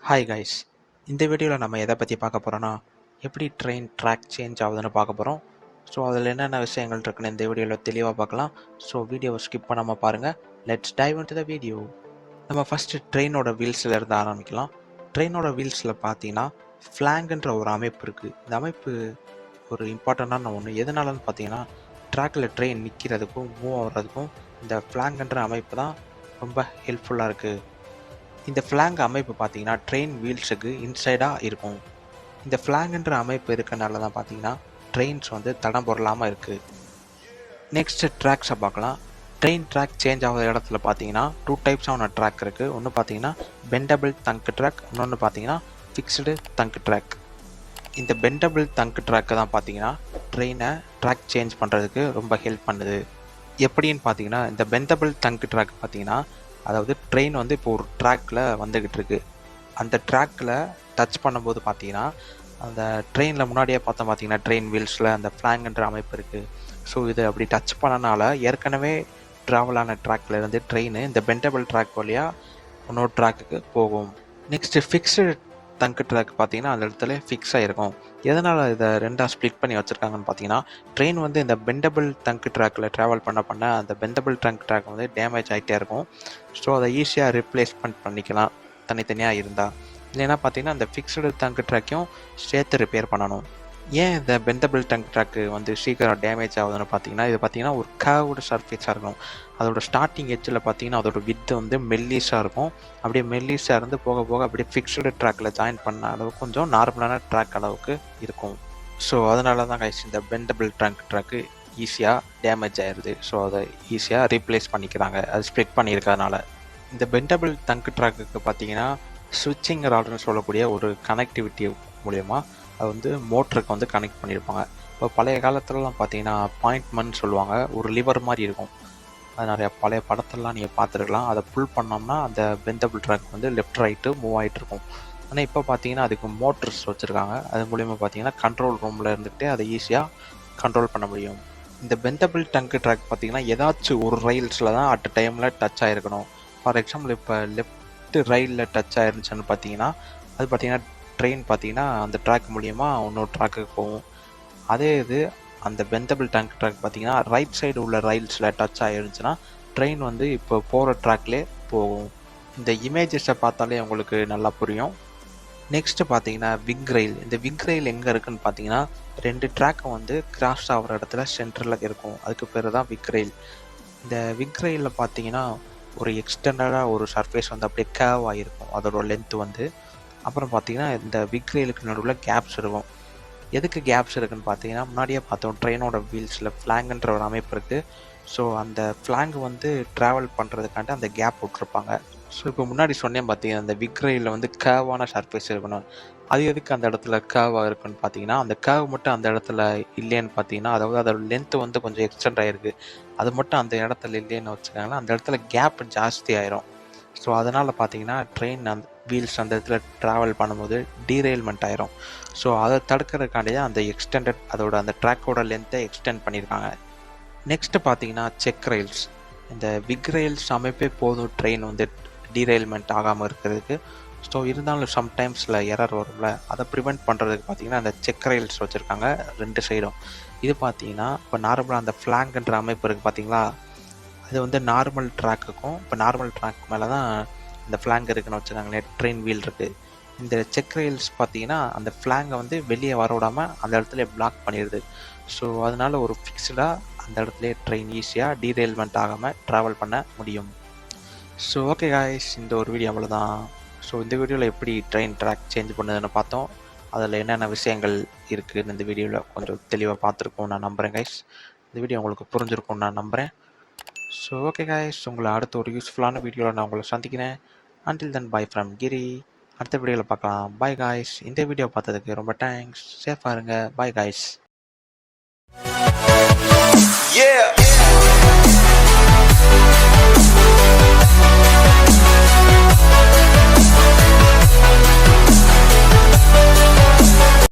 Hi guys, இந்த வீடியோவில் நம்ம எதை பற்றி பார்க்க போகிறோன்னா எப்படி ட்ரெயின் ட்ராக் சேஞ்ச் ஆகுதுன்னு பார்க்க போகிறோம். ஸோ அதில் என்னென்ன விஷயங்கள் இருக்குன்னு இந்த வீடியோவில் தெளிவாக பார்க்கலாம். ஸோ வீடியோவை ஸ்கிப் பண்ணாமல் பாருங்கள். Let's dive into the video. நம்ம ஃபஸ்ட்டு ட்ரெயினோட வீல்ஸில் இருந்து ஆரம்பிக்கலாம். ட்ரெயினோட வீல்ஸில் பார்த்தீங்கன்னா ஃப்ளாங்குன்ற ஒரு அமைப்பு இருக்குது. இந்த அமைப்பு ஒரு இம்பார்ட்டண்ட்டான ஒன்று. எதனாலன்னு பார்த்தீங்கன்னா ட்ராக்கில் ட்ரெயின் நிற்கிறதுக்கும் மூவ் ஆகிறதுக்கும் இந்த ஃப்ளாங்குன்ற அமைப்பு தான் ரொம்ப ஹெல்ப்ஃபுல்லாக இருக்குது. இந்த ஃப்ளாங் அமைப்பு பார்த்தீங்கன்னா ட்ரெயின் வீல்ஸுக்கு இன்சைடாக இருக்கும். இந்த ஃப்ளாங்குன்ற அமைப்பு இருக்கனால தான் பார்த்தீங்கன்னா ட்ரெயின்ஸ் வந்து தடம் பொருளாமல் இருக்குது. நெக்ஸ்ட்டு ட்ராக்ஸை பார்க்கலாம். ட்ரெயின் ட்ராக் சேஞ்ச் ஆகிற இடத்துல பார்த்தீங்கன்னா 2 டைப்ஸான ட்ராக் இருக்குது. ஒன்று பார்த்தீங்கன்னா பெண்டபிள் தங்க் ட்ராக், இன்னொன்று பார்த்தீங்கன்னா ஃபிக்ஸ்டு தங்க் ட்ராக். இந்த பெண்டபிள் தங்க் ட்ராக்கை தான் பார்த்தீங்கன்னா ட்ரெயினை ட்ராக் சேஞ்ச் பண்ணுறதுக்கு ரொம்ப ஹெல்ப் பண்ணுது. எப்படின்னு பார்த்தீங்கன்னா இந்த பெண்டபிள் தங்க் ட்ராக் பார்த்தீங்கன்னா அதாவது ட்ரெயின் வந்து இப்போ ஒரு ட்ராக்கில் வந்துக்கிட்டு இருக்கு. அந்த ட்ராக்கில் டச் பண்ணும்போது பார்த்தீங்கன்னா அந்த ட்ரெயினில் முன்னாடியே பார்த்தீங்கன்னா ட்ரெயின் வீல்ஸில் அந்த ஃப்ளாங்குன்ற அமைப்பு இருக்குது. ஸோ இது அப்படி டச் பண்ணனால ஏற்கனவே ட்ராவல் ஆன ட்ராக்ல இருந்து ட்ரெயின் இந்த பெண்டபிள் ட்ராக் வழியாக இன்னொரு ட்ராக்குக்கு போகும். நெக்ஸ்ட்டு ஃபிக்ஸ்டு தங்க் ட்ராக் பார்த்தீங்கன்னா அந்த இடத்துல ஃபிக்ஸ் ஆகிருக்கும். எதனால் இதை ரெண்டாக ஸ்ப்ளிட் பண்ணி வச்சுருக்காங்கன்னு பார்த்தீங்கன்னா ட்ரெயின் வந்து இந்த பெண்டபிள் தங்க் ட்ராக்கில் ட்ராவல் பண்ண அந்த பெண்டபிள் தங்க் ட்ராக் வந்து டேமேஜ் ஆகிட்டே இருக்கும். ஸோ அதை ஈஸியாக ரிப்ளேஸ்மெண்ட் பண்ணிக்கலாம் தனித்தனியாக இருந்தால். இல்லைன்னா பார்த்தீங்கன்னா அந்த ஃபிக்ஸ்டு தங்க் ட்ராக்கையும் சேர்த்து ரிப்பேர் பண்ணணும். ஏன் இந்த பெண்டபிள் தங்க் ட்ராக்கு வந்து சீக்கிரம் டேமேஜ் ஆகுதுன்னு பார்த்தீங்கன்னா இது பார்த்தீங்கன்னா ஒரு கர்வ்டு சர்ஃபேஸாக இருக்கும். அதோட ஸ்டார்டிங் எட்ஜில் பார்த்தீங்கன்னா அதோட வித்து வந்து மெல்லிஸாக இருக்கும். அப்படியே மெல்லிஸாக இருந்து போக போக அப்படியே ஃபிக்ஸ்டு ட்ராக்கில் ஜாயின் பண்ண அளவுக்கு கொஞ்சம் நார்மலான ட்ராக் அளவுக்கு இருக்கும். ஸோ அதனால தான் கைஸ் இந்த பெண்டபிள் ட்ராக்கு ஈஸியாக டேமேஜ் ஆயிடுது. ஸோ அதை ஈஸியாக ரீப்ளேஸ் பண்ணிக்கிறாங்க அது ஸ்ப்ளிட் பண்ணியிருக்கிறதுனால. இந்த பெண்டபிள் தங்க் ட்ராக்குக்கு பார்த்தீங்கன்னா ஸ்விட்சிங் ராடுன்னு சொல்லக்கூடிய ஒரு கனெக்டிவிட்டி மூலயமா அது வந்து மோட்டருக்கு வந்து கனெக்ட் பண்ணியிருப்பாங்க. இப்போ பழைய காலத்துலலாம் பார்த்தீங்கன்னா பாயிண்ட்மெண்ட் சொல்லுவாங்க, ஒரு லிவர் மாதிரி இருக்கும். அது நிறையா பழைய படத்தெல்லாம் நீங்கள் பார்த்துருக்கலாம். அதை புல் பண்ணோம்னா அந்த பெண்டபிள் ட்ராக் வந்து லெஃப்ட் ரைட்டு மூவ் ஆகிட்டு இருக்கும். ஆனால் இப்போ பார்த்தீங்கன்னா அதுக்கு மோட்டர்ஸ் வச்சுருக்காங்க. அது மூலிமா பார்த்தீங்கன்னா கண்ட்ரோல் ரூமில் இருந்துகிட்டே அதை ஈஸியாக கண்ட்ரோல் பண்ண முடியும். இந்த பெண்டபிள் டங்க் ட்ராக் பார்த்தீங்கன்னா ஏதாச்சும் ஒரு ரயில்ஸில் தான் அட் டைமில் டச் ஆகிருக்கணும். ஃபார் எக்ஸாம்பிள் இப்போ லெஃப்ட் ரயிலில் டச் ஆயிருந்துச்சுன்னு பார்த்தீங்கன்னா அது பார்த்தீங்கன்னா ட்ரெயின் பார்த்தீங்கன்னா அந்த ட்ராக் மூலியமாக இன்னொரு ட்ராக்குக்கு போகும். அதே இது அந்த பெண்டபிள் டங்க் ட்ராக் பார்த்தீங்கன்னா ரைட் சைடு உள்ள ரயில்ஸில் டச் ஆகிருந்துச்சுன்னா ட்ரெயின் வந்து இப்போ போகிற ட்ராக்லேயே போகும். இந்த இமேஜஸை பார்த்தாலே உங்களுக்கு நல்லா புரியும். நெக்ஸ்ட்டு பார்த்தீங்கன்னா விக் ரயில். இந்த விக் ரயில் எங்கே இருக்குதுன்னு பார்த்தீங்கன்னா 2 ட்ராக்கை வந்து கிராஸ் ஆகிற இடத்துல சென்டரில் இருக்கும். அதுக்கு பேர் தான் விக் ரயில். இந்த விக் ரயிலில் பார்த்தீங்கன்னா ஒரு எக்ஸ்டெண்டடாக ஒரு சர்ஃபேஸ் வந்து அப்படியே கேர்வ் ஆகிருக்கும் அதோட லென்த்து வந்து. அப்புறம் பார்த்தீங்கன்னா இந்த விக் ரயிலுக்கு நடுவில் கேப்ஸ் இருக்கும். எதுக்கு கேப்ஸ் இருக்குதுன்னு பார்த்தீங்கன்னா முன்னாடியே பார்த்தோம் ட்ரெயினோட வீல்ஸில் ஃப்ளாங்குன்ற ஒரு அமைப்பு இருக்குது. ஸோ அந்த ஃப்ளாங் வந்து ட்ராவல் பண்ணுறதுக்காண்டி அந்த கேப் விட்ருப்பாங்க. ஸோ இப்போ முன்னாடி சொன்னேன் பார்த்தீங்கன்னா அந்த விக் ரயிலில் வந்து கேர்வான சர்ஃபேஸ் இருக்கணும். அது எதுக்கு அந்த இடத்துல கேர்வாக இருக்குன்னு பார்த்தீங்கன்னா அந்த கேர்வ் மட்டும் அந்த இடத்துல இல்லைன்னு பார்த்தீங்கன்னா அதாவது அதோட லென்த்து வந்து கொஞ்சம் எக்ஸ்டெண்ட் ஆகிருக்கு. அது மட்டும் அந்த இடத்துல இல்லைன்னு வச்சுக்காங்கன்னா அந்த இடத்துல கேப் ஜாஸ்தி ஆயிரும். ஸோ அதனால் பார்த்தீங்கன்னா ட்ரெயின் அந்த வீல்ஸ் அந்த இடத்துல ட்ராவல் பண்ணும்போது டீரெயில்மெண்ட் ஆயிரும். ஸோ அதை தடுக்கிறதுக்காண்டி தான் அந்த எக்ஸ்டெண்டட் அதோட அந்த ட்ராக்கோட லென்த்தை எக்ஸ்டெண்ட் பண்ணியிருக்காங்க. நெக்ஸ்ட்டு பார்த்தீங்கன்னா செக் ரயில்ஸ். இந்த விக் ரயில்ஸ் அமைப்பே போதும் ட்ரெயின் வந்து டீரெயில்மெண்ட் ஆகாமல் இருக்கிறதுக்கு. ஸோ இருந்தாலும் சம்டைம்ஸில் எரர் வரும்ல, அதை ப்ரிவெண்ட் பண்ணுறதுக்கு பார்த்தீங்கன்னா அந்த செக் ரயில்ஸ் வச்சுருக்காங்க 2 சைடும். இது பார்த்தீங்கன்னா இப்போ நார்மலாக அந்த ஃப்ளாங்குன்ற அமைப்பு இருக்குது பார்த்தீங்களா, அது வந்து நார்மல் ட்ராக்குக்கும் இப்போ நார்மல் ட்ராக் மேலே தான் இந்த ஃப்ளாங் இருக்குன்னு வச்சுருக்காங்களே ட்ரெயின் வீல் இருக்குது. இந்த செக் ரயில்ஸ் பார்த்தீங்கன்னா அந்த ஃப்ளாங்கை வந்து வெளியே வர விடாமல் அந்த இடத்துல பிளாக் பண்ணிடுது. ஸோ அதனால் ஒரு ஃபிக்ஸ்டாக அந்த இடத்துல ட்ரெயின் ஈஸியாக டீரெயில்மெண்ட் ஆகாமல் ட்ராவல் பண்ண முடியும். ஸோ ஓகே காய்ஸ், இந்த ஒரு வீடியோ அவ்வளோதான். ஸோ இந்த வீடியோவில் எப்படி ட்ரெயின் ட்ராக் சேஞ்ச் பண்ணுதுன்னு பார்த்தோம். அதில் என்னென்ன விஷயங்கள் இருக்குதுன்னு இந்த வீடியோவில் கொஞ்சம் தெளிவாக பார்த்துருக்கோம் நான் நம்புகிறேன் கைஸ். இந்த வீடியோ உங்களுக்கு புரிஞ்சிருக்கும்னு நான் நம்புகிறேன். ஸோ ஓகே காய்ஸ், உங்களை அடுத்த ஒரு யூஸ்ஃபுல்லான வீடியோவில் நான் உங்களை சந்திக்கிறேன். அன்டில் தென் பை ஃப்ரம் கிரி. அடுத்த வீடியோவில் பார்க்கலாம். By guys. இந்த வீடியோ பார்த்ததுக்கு ரொம்ப தேங்க்ஸ். சேஃபாக இருங்க. By guys.